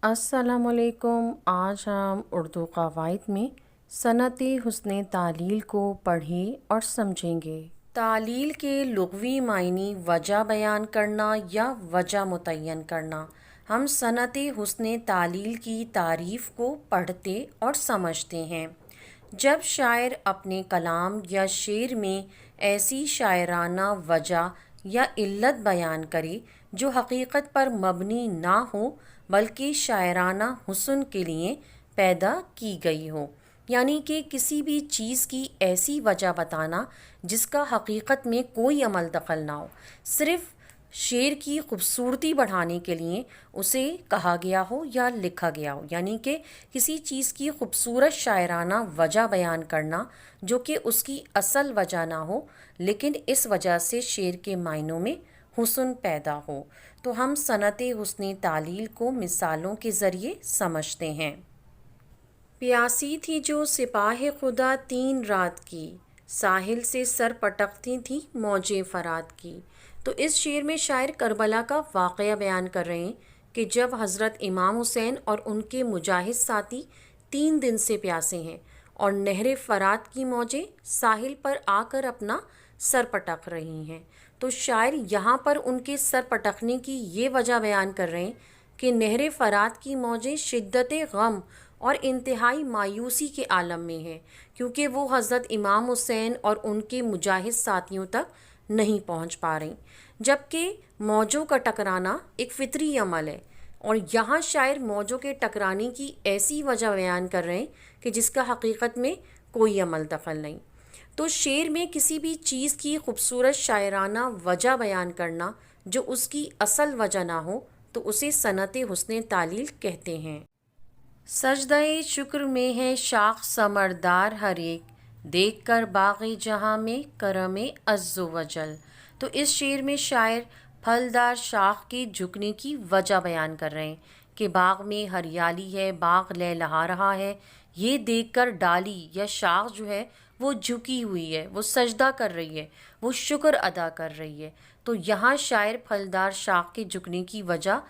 अस्सलाम वालेकुम। आज हम उर्दू क़वाइद में सनअत हुस्न तालील को पढ़ें और समझेंगे। तालील के लुग़वी मायने वजह बयान करना या वजह मुतय्यन करना। हम सनअत हुस्न तालील की तारीफ़ को पढ़ते और समझते हैं। जब शायर अपने कलाम या शेर में ऐसी शायराना वजह या इल्लत बयान करे जो हकीकत पर मबनी ना हो बल्कि शायराना हुस्न के लिए पैदा की गई हो, यानी कि किसी भी चीज़ की ऐसी वजह बताना जिसका हकीकत में कोई अमल दखल ना हो, सिर्फ़ शेर की खूबसूरती बढ़ाने के लिए उसे कहा गया हो या लिखा गया हो। यानी कि किसी चीज़ की खूबसूरत शायराना वजह बयान करना जो कि उसकी असल वजह ना हो, लेकिन इस वजह से शेर के मायनों में हुस्न पैदा हो। तो हम सनअत हुस्न तालील को मिसालों के ज़रिए समझते हैं। प्यासी थी जो सिपाह खुदा 3 रात की, साहिल से सर पटकती थी मौजें फरात की। तो इस शेर में शायर करबला का वाक़या बयान कर रहे हैं कि जब हज़रत इमाम हुसैन और उनके मुजाहिद साथी 3 दिन से प्यासे हैं और नहर फरात की मौजें साहिल पर आकर अपना सर पटक रही हैं। तो शायर यहाँ पर उनके सर पटकने की ये वजह बयान कर रहे हैं कि नहर फरात की मौजें शिद्दत गम और इंतहाई मायूसी के आलम में हैं, क्योंकि वो हज़रत इमाम हुसैन और उनके मुजाहिद साथियों तक नहीं पहुंच पा रही, जबकि मौजों का टकराना एक फितरी अमल है। और यहाँ शायर मौजों के टकराने की ऐसी वजह बयान कर रहे हैं कि जिसका हकीकत में कोई अमल दखल नहीं। तो शेर में किसी भी चीज़ की खूबसूरत शायराना वजह बयान करना जो उसकी असल वजह ना हो तो उसे सनअत हुस्न तालील कहते हैं। सजदाए शुक्र में है शाख समरदार हर एक, देख कर बाग़ जहाँ में करम अज़्ज़ो वजल। तो इस शेर में शायर फलदार शाख के झुकने की वजह बयान कर रहे हैं कि बाग़ में हरियाली है, बाग़ लहलहा रहा है, ये देखकर डाली या शाख जो है वो झुकी हुई है, वो सजदा कर रही है, वो शुक्र अदा कर रही है। तो यहाँ शायर फलदार शाख के झुकने की वजह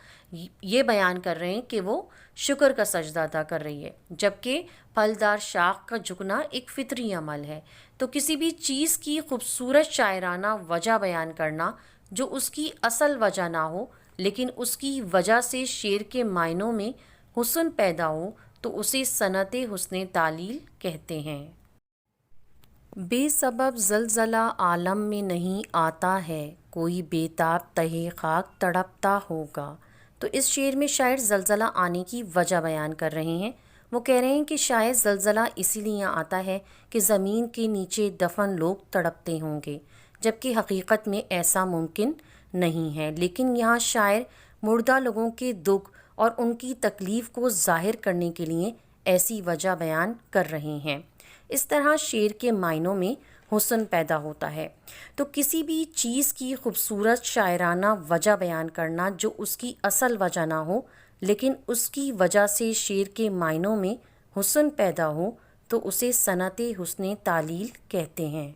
ये बयान कर रहे हैं कि वो शुक्र का सजदा अदा कर रही है, जबकि फलदार शाख का झुकना एक फितरी अमल है। तो किसी भी चीज़ की खूबसूरत शायराना वजह बयान करना जो उसकी असल वजह ना हो, लेकिन उसकी वजह से शेर के मायनों में हुस्न पैदा हो, तो उसे सनअत हुस्न तालील कहते हैं। बेसबब ज़लज़ला आलम में नहीं आता है, कोई बेताब तहे खाक तड़पता होगा। तो इस शेर में शायर ज़लज़ला आने की वजह बयान कर रहे हैं। वो कह रहे हैं कि शायद ज़लज़ला इसीलिए आता है कि ज़मीन के नीचे दफन लोग तड़पते होंगे, जबकि हकीकत में ऐसा मुमकिन नहीं है। लेकिन यहाँ शायर मुर्दा लोगों के दुख और उनकी तकलीफ़ को ज़ाहिर करने के लिए ऐसी वजह बयान कर रहे हैं। इस तरह शेर के मायनों में हुस्न पैदा होता है। तो किसी भी चीज़ की खूबसूरत शायराना वजह बयान करना जो उसकी असल वजह ना हो, लेकिन उसकी वजह से शेर के मायनों में हुस्न पैदा हो, तो उसे सनअत हुस्न तालील कहते हैं।